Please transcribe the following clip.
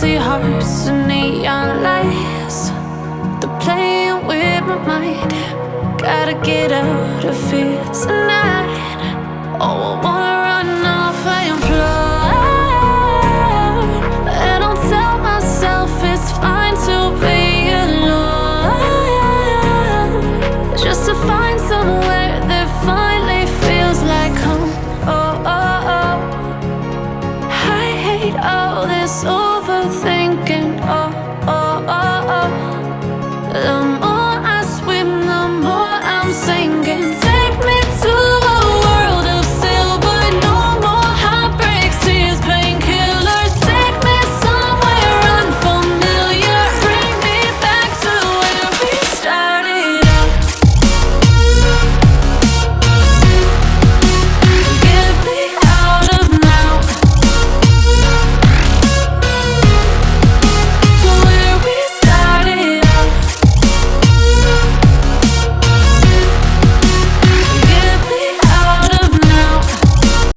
empty hearts and neon lights. They're playing with my mind. Gotta get out of here tonight. Oh, I wanna